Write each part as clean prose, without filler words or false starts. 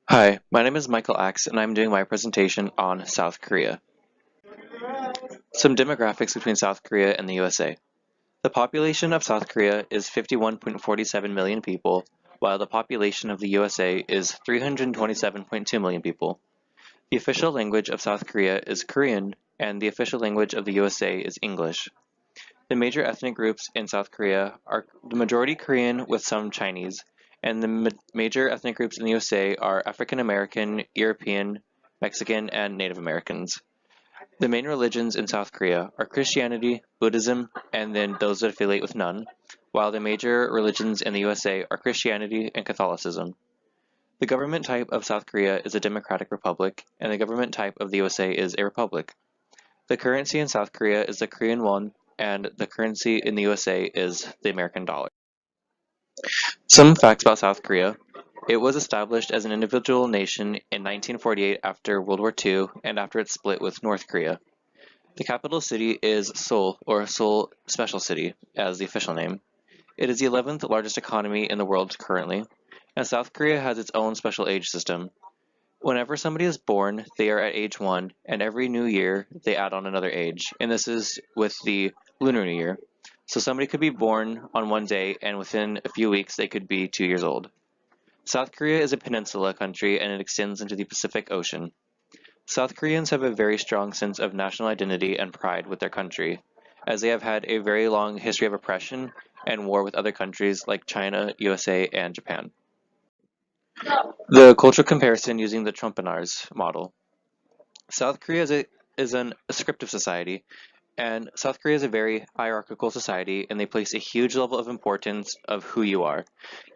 Hi, my name is Michael Axe, and I'm doing my presentation on South Korea. Some demographics between South Korea and the USA. The population of South Korea is 51.47 million people, while the population of the USA is 327.2 million people. The official language of South Korea is Korean, and the official language of the USA is English. The major ethnic groups in South Korea are the majority Korean with some Chinese, and the major ethnic groups in the USA are African American, European, Mexican, and Native Americans. The main religions in South Korea are Christianity, Buddhism, and then those that affiliate with none, while the major religions in the USA are Christianity and Catholicism. The government type of South Korea is a democratic republic, and the government type of the USA is a republic. The currency in South Korea is the Korean won, and the currency in the USA is the American dollar. Some facts about South Korea. It was established as an individual nation in 1948 after World War II and after it split with North Korea. The capital city is Seoul, or Seoul Special City, as the official name. It is the 11th largest economy in the world currently, and South Korea has its own special age system. Whenever somebody is born, they are at age 1, and every new year they add on another age, and this is with the Lunar New Year. So somebody could be born on one day, and within a few weeks they could be 2 years old. South Korea is a peninsula country, and it extends into the Pacific Ocean. South Koreans have a very strong sense of national identity and pride with their country, as they have had a very long history of oppression and war with other countries like China, USA, and Japan. The cultural comparison using the Trompenaars model. South Korea is an ascriptive society, and South Korea is a very hierarchical society, and they place a huge level of importance of who you are.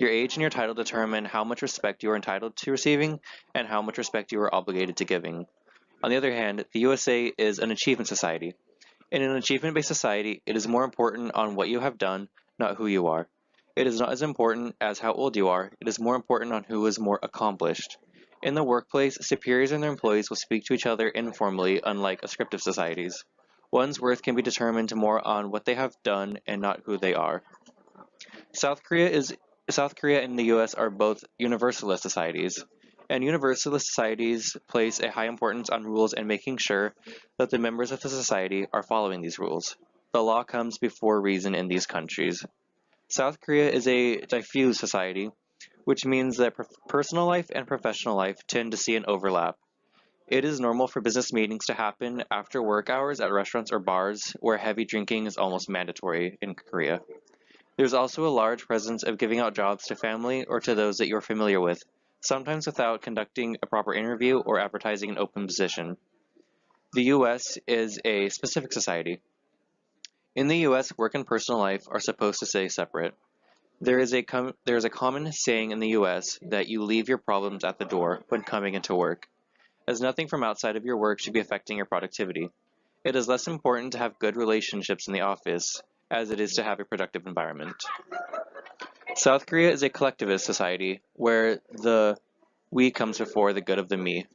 Your age and your title determine how much respect you are entitled to receiving and how much respect you are obligated to giving. On the other hand, the USA is an achievement society. In an achievement-based society, it is more important on what you have done, not who you are. It is not as important as how old you are, it is more important on who is more accomplished. In the workplace, superiors and their employees will speak to each other informally, unlike ascriptive societies. One's worth can be determined more on what they have done and not who they are. South Korea is South Korea and the US are both universalist societies, and universalist societies place a high importance on rules and making sure that the members of the society are following these rules. The law comes before reason in these countries. South Korea is a diffuse society, which means that personal life and professional life tend to see an overlap. It is normal for business meetings to happen after work hours at restaurants or bars, where heavy drinking is almost mandatory in Korea. There's also a large presence of giving out jobs to family or to those that you're familiar with, sometimes without conducting a proper interview or advertising an open position. The US is a specific society. In the US, work and personal life are supposed to stay separate. There is a common saying in the US that you leave your problems at the door when coming into work, as nothing from outside of your work should be affecting your productivity. It is less important to have good relationships in the office as it is to have a productive environment. South Korea is a collectivist society where the we comes before the good of the me.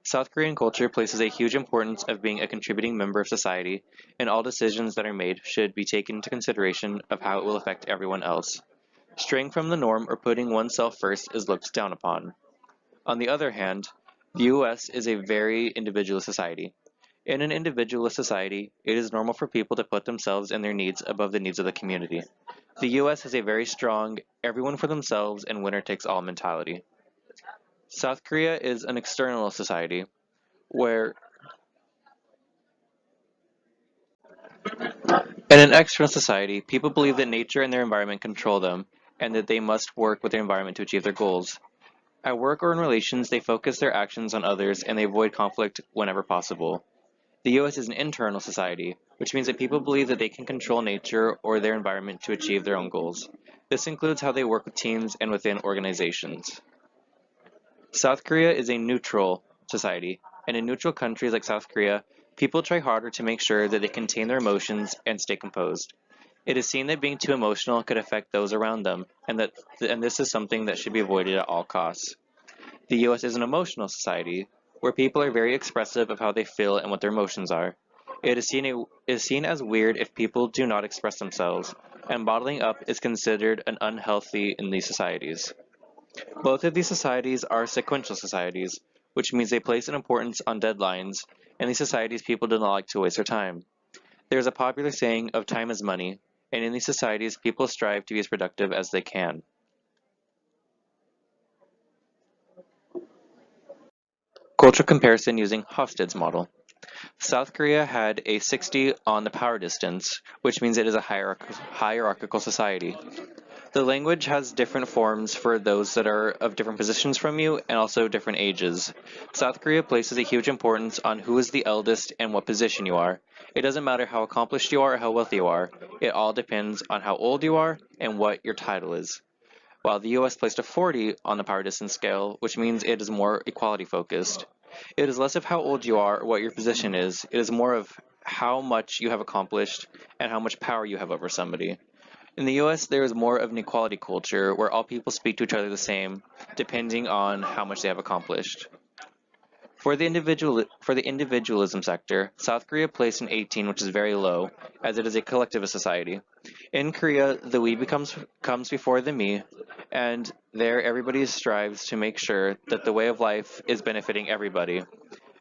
South Korean culture places a huge importance of being a contributing member of society, and all decisions that are made should be taken into consideration of how it will affect everyone else. Straying from the norm or putting oneself first is looked down upon. On the other hand, the US is a very individualist society. In an individualist society, it is normal for people to put themselves and their needs above the needs of the community. The US has a very strong everyone for themselves and winner takes all mentality. South Korea is an external society where in an external society, people believe that nature and their environment control them and that they must work with their environment to achieve their goals. At work or in relations, they focus their actions on others and they avoid conflict whenever possible. The US is an internal society, which means that people believe that they can control nature or their environment to achieve their own goals. This includes how they work with teams and within organizations. South Korea is a neutral society, and in neutral countries like South Korea, people try harder to make sure that they contain their emotions and stay composed. It is seen that being too emotional could affect those around them, and this is something that should be avoided at all costs. The US is an emotional society, where people are very expressive of how they feel and what their emotions are. It is seen as weird if people do not express themselves, and bottling up is considered an unhealthy in these societies. Both of these societies are sequential societies, which means they place an importance on deadlines. In these societies, people do not like to waste their time. There is a popular saying of time is money, and in these societies, people strive to be as productive as they can. Cultural comparison using Hofstede's model. South Korea had a 60 on the power distance, which means it is a hierarchical society. The language has different forms for those that are of different positions from you and also different ages. South Korea places a huge importance on who is the eldest and what position you are. It doesn't matter how accomplished you are or how wealthy you are. It all depends on how old you are and what your title is. While the US placed a 40 on the power distance scale, which means it is more equality focused. It is less of how old you are or what your position is. It is more of how much you have accomplished and how much power you have over somebody. In the US, there is more of an equality culture where all people speak to each other the same, depending on how much they have accomplished. For the individualism sector, South Korea placed an 18, which is very low, as it is a collectivist society. In Korea, the we comes before the me, and there everybody strives to make sure that the way of life is benefiting everybody,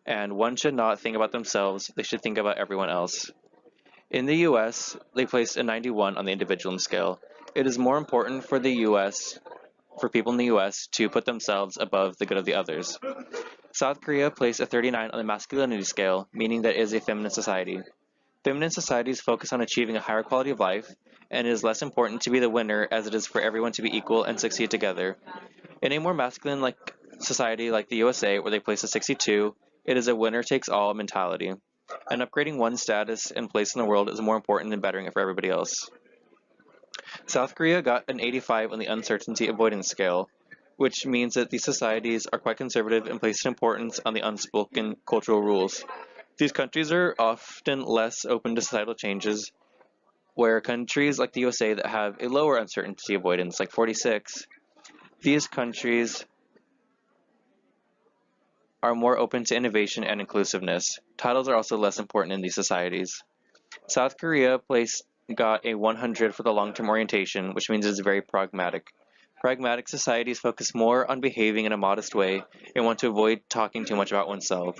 and one should not think about themselves, they should think about everyone else. In the US, they placed a 91 on the individualism scale. It is more important for the US, for people in the US, to put themselves above the good of the others. South Korea placed a 39 on the masculinity scale, meaning that it is a feminine society. Feminine societies focus on achieving a higher quality of life, and it is less important to be the winner as it is for everyone to be equal and succeed together. In a more masculine like society like the USA, where they place a 62, it is a winner takes all mentality. And upgrading one's status and place in the world is more important than bettering it for everybody else. South Korea got an 85 on the uncertainty avoidance scale, which means that these societies are quite conservative and place importance on the unspoken cultural rules. These countries are often less open to societal changes, where countries like the USA that have a lower uncertainty avoidance, like 46, these countries are more open to innovation and inclusiveness. Titles are also less important in these societies. South Korea got a 100 for the long-term orientation, which means it's very pragmatic. Pragmatic societies focus more on behaving in a modest way and want to avoid talking too much about oneself.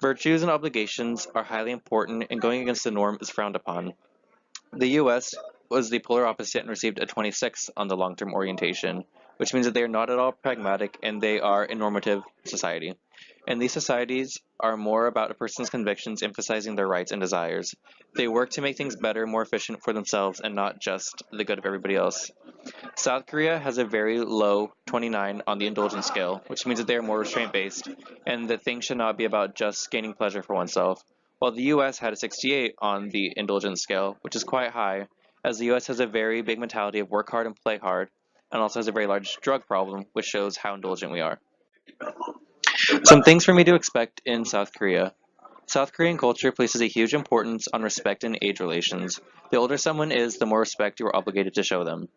Virtues and obligations are highly important, and going against the norm is frowned upon. The US was the polar opposite and received a 26 on the long-term orientation, which means that they are not at all pragmatic and they are a normative society. And these societies are more about a person's convictions, emphasizing their rights and desires. They work to make things better, more efficient for themselves, and not just the good of everybody else. South Korea has a very low 29 on the indulgence scale, which means that they are more restraint-based, and that things should not be about just gaining pleasure for oneself, while the US had a 68 on the indulgence scale, which is quite high, as the US has a very big mentality of work hard and play hard, and also has a very large drug problem, which shows how indulgent we are. Some things for me to expect in South Korea. South Korean culture places a huge importance on respect and age relations. The older someone is, the more respect you are obligated to show them.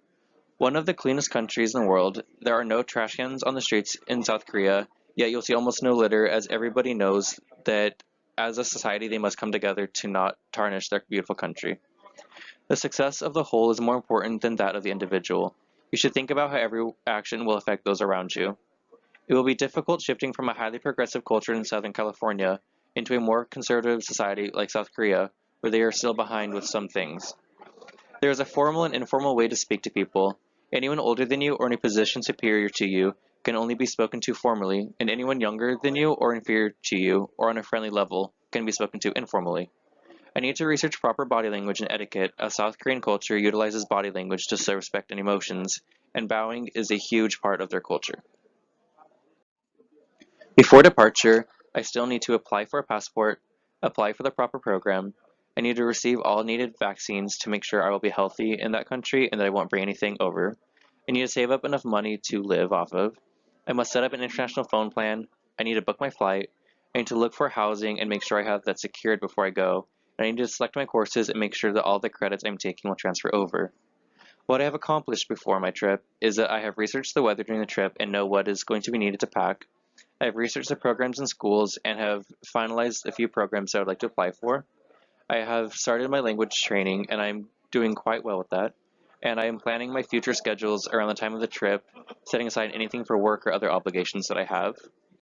One of the cleanest countries in the world, there are no trash cans on the streets in South Korea, yet you'll see almost no litter as everybody knows that as a society they must come together to not tarnish their beautiful country. The success of the whole is more important than that of the individual. You should think about how every action will affect those around you. It will be difficult shifting from a highly progressive culture in Southern California into a more conservative society like South Korea, where they are still behind with some things. There is a formal and informal way to speak to people. Anyone older than you or in a position superior to you can only be spoken to formally, and anyone younger than you or inferior to you or on a friendly level can be spoken to informally. I need to research proper body language and etiquette, as South Korean culture utilizes body language to show respect and emotions, and bowing is a huge part of their culture. Before departure, I still need to apply for a passport, apply for the proper program. I need to receive all needed vaccines to make sure I will be healthy in that country and that I won't bring anything over. I need to save up enough money to live off of. I must set up an international phone plan. I need to book my flight. I need to look for housing and make sure I have that secured before I go. And I need to select my courses and make sure that all the credits I'm taking will transfer over. What I have accomplished before my trip is that I have researched the weather during the trip and know what is going to be needed to pack. I have researched the programs in schools and have finalized a few programs I would like to apply for. I have started my language training and I'm doing quite well with that. and I am planning my future schedules around the time of the trip, setting aside anything for work or other obligations that I have.